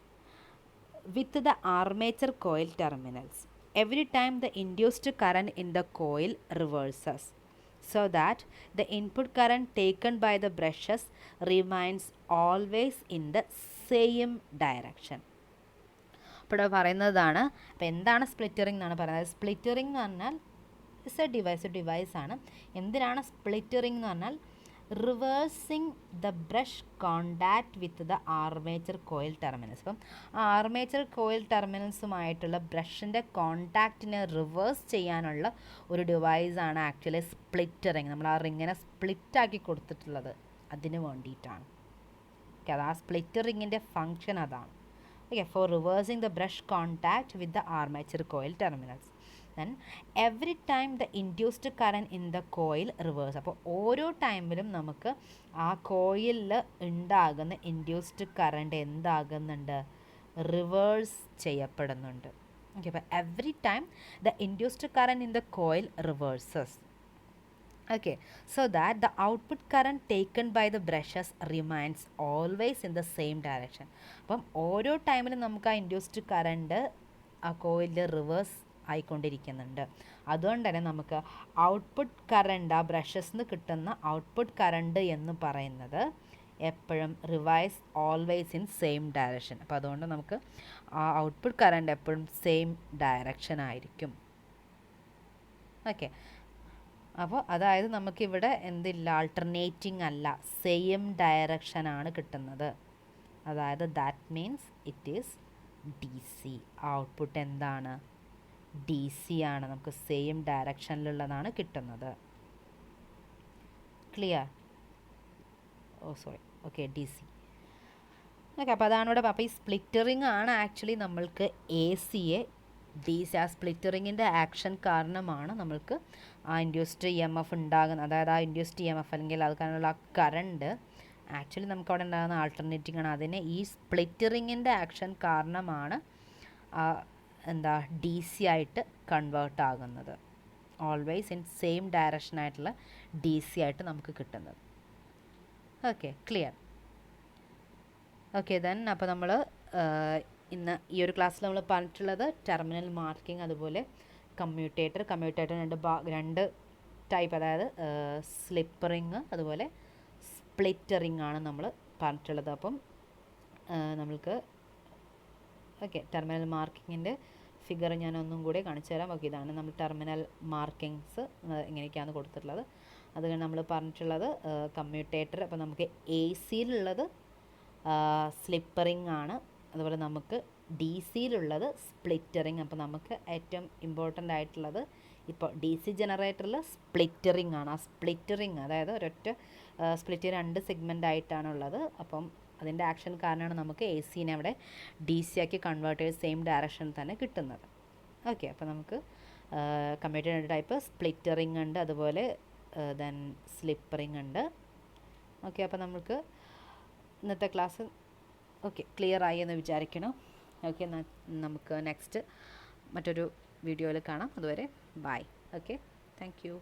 with the armature coil terminals every time the induced current in the coil reverses, so that the input current taken by the brushes remains always in the same direction. അപ്പോൾ പറയുന്നതാണ്, അപ്പോൾ എന്താണ് split ring എന്നാണ് പറയുന്നത്. Split ring എന്ന് പറഞ്ഞാൽ it's A device ആണ്. എന്തിനാണ് സ്പ്ലിറ്റ് റിംഗ് എന്ന് പറഞ്ഞാൽ reversing the brush contact with the armature coil terminals. അപ്പം ആ ആർമേച്ചർ കോയിൽ ടെർമിനൽസുമായിട്ടുള്ള ബ്രഷിൻ്റെ കോണ്ടാക്റ്റിനെ റിവേഴ്സ് ചെയ്യാനുള്ള ഒരു ഡിവൈസാണ് ആക്ച്വലി സ്പ്ലിറ്റ് റിംഗ്. നമ്മൾ ആ റിങ്ങിനെ സ്പ്ലിറ്റാക്കി കൊടുത്തിട്ടുള്ളത് അതിന് വേണ്ടിയിട്ടാണ്. ഓക്കെ, അത് ആ സ്പ്ലിറ്റ് റിങ്ങിൻ്റെ ഫങ്ഷൻ അതാണ്. Okay, for reversing the brush contact with the armature coil terminals. Then every time the induced current in the coil reverse. അപ്പോൾ ഓരോ ടൈമിലും നമുക്ക് ആ കോയിലിൽ ഉണ്ടാകുന്ന ഇൻഡ്യൂസ്ഡ് കറൻറ്റ് എന്താകുന്നുണ്ട്, റിവേഴ്സ് ചെയ്യപ്പെടുന്നുണ്ട്. ഓക്കെ, അപ്പോൾ every time the induced current in the coil reverses. Okay, so that the output current taken by the brushes remains always in the same direction. അപ്പം ഓരോ ടൈമിലും നമുക്ക് ആ ഇൻഡ്യൂസ്ഡ് കറണ്ട് ആ കോയിലിൽ റിവേഴ്സ് ആയിക്കൊണ്ടിരിക്കുന്നുണ്ട്. അതുകൊണ്ട് തന്നെ നമുക്ക് ഔട്ട്പുട്ട് കറണ്ട്, ആ ബ്രഷസിൽ നിന്ന് കിട്ടുന്ന ഔട്ട്പുട്ട് കറണ്ട് എന്ന് പറയുന്നത് എപ്പോഴും revise always in same direction. അപ്പോൾ അതുകൊണ്ട് നമുക്ക് ആ ഔട്ട്പുട്ട് കറണ്ട് എപ്പോഴും സെയിം ഡയറക്ഷൻ ആയിരിക്കും. ഓക്കെ, അപ്പോൾ അതായത് നമുക്കിവിടെ എന്തില്ല, ആൾട്ടർനേറ്റിംഗ് അല്ല, സെയിം ഡയറക്ഷനാണ് കിട്ടുന്നത്. അതായത് that means it is D C. Output എന്താണ്, ഡി സി ആണ്, നമുക്ക് സെയിം ഡയറക്ഷനിലുള്ളതാണ് കിട്ടുന്നത്. Clear? Oh sorry, okay, D C. Okay, അപ്പോൾ അതാണ് ഇവിടെ. അപ്പോൾ ഈ സ്പ്ലിറ്ററിങ് ആണ് ആക്ച്വലി നമ്മൾക്ക് എ സിയെ ഡി സി, ആ സ്പ്ലിറ്ററിങ്ങിൻ്റെ ആക്ഷൻ കാരണമാണ് നമ്മൾക്ക് ആ ഇൻഡ്യൂസ്ഡ് ഇ എം എഫ് ഉണ്ടാകുന്നത്. അതായത് ആ ഇൻഡ്യൂസ്ഡ് ഇ എം എഫ് അല്ലെങ്കിൽ അത് കാരണമുള്ള ആ കറണ്ട് ആക്ച്വലി നമുക്ക് അവിടെ ഉണ്ടാകുന്ന ആൾട്ടർനേറ്റിംഗ് ആണ്. അതിനെ ഈ സ്പ്ലിറ്ററിങ്ങിൻ്റെ ആക്ഷൻ കാരണമാണ് എന്താ ഡി സി ആയിട്ട് കൺവേർട്ട് ആകുന്നത്. ഓൾവേസ് ഇൻ സെയിം ഡയറക്ഷൻ ആയിട്ടുള്ള ഡി സി ആയിട്ട് നമുക്ക് കിട്ടുന്നത്. Okay, clear? ഓക്കെ ദെൻ, അപ്പോൾ നമ്മൾ ഇന്ന് ഈ ഒരു ക്ലാസ്സിൽ നമ്മൾ പറഞ്ഞിട്ടുള്ളത് ടെർമിനൽ മാർക്കിംഗ്, അതുപോലെ കമ്മ്യൂട്ടേറ്റർ രണ്ട് ടൈപ്പ്, അതായത് സ്ലിപ്പറിങ് അതുപോലെ സ്പ്ലിറ്ററിങ് ആണ് നമ്മൾ പറഞ്ഞിട്ടുള്ളത്. അപ്പം നമ്മൾക്ക് ഓക്കെ, ടെർമിനൽ മാർക്കിങ്ങിൻ്റെ ഫിഗർ ഞാൻ ഒന്നും കൂടി കാണിച്ചു തരാം. ഓക്കെ, ഇതാണ് നമ്മൾ ടെർമിനൽ മാർക്കിങ്സ് ഇങ്ങനെയൊക്കെയാണ് കൊടുത്തിട്ടുള്ളത്. അത് നമ്മൾ പറഞ്ഞിട്ടുള്ളത് കമ്മ്യൂട്ടേറ്റർ. അപ്പോൾ നമുക്ക് എ സിയിലുള്ളത് സ്ലിപ്പറിങ് ആണ്, അതുപോലെ നമുക്ക് ഡി സിയിലുള്ളത് സ്പ്ലിറ്ററിങ്. അപ്പോൾ നമുക്ക് ഏറ്റവും ഇമ്പോർട്ടൻ്റ് ആയിട്ടുള്ളത് ഇപ്പോൾ ഡി സി ജനറേറ്ററിൽ സ്പ്ലിറ്ററിങ് ആണ്. ആ സ്പ്ലിറ്ററിങ് അതായത് ഒരൊറ്റ സ്പ്ലിറ്റ് രണ്ട് സെഗ്മെൻ്റ് ആയിട്ടാണുള്ളത്. അപ്പം അതിൻ്റെ ആക്ഷൻ കാരണമാണ് നമുക്ക് എ സിനെ അവിടെ ഡി സി ആക്കി കൺവേർട്ട് ചെയ്ത് സെയിം ഡയറക്ഷനിൽ തന്നെ കിട്ടുന്നത്. ഓക്കെ, അപ്പോൾ നമുക്ക് കമ്മ്യൂട്ടേറ്റർ ടൈപ്പ് സ്പ്ലിറ്ററിങ് ഉണ്ട്, അതുപോലെ ദെൻ സ്ലിപ്പറിങ് ഉണ്ട്. ഓക്കെ, അപ്പോൾ നമുക്ക് ഇന്നത്തെ ക്ലാസ് ഓക്കെ ക്ലിയർ ആയി എന്ന് വിചാരിക്കണം. ഓക്കെ, നമുക്ക് നെക്സ്റ്റ് മറ്റൊരു വീഡിയോയിൽ കാണാം. അതുവരെ ബൈ. Okay, thank you.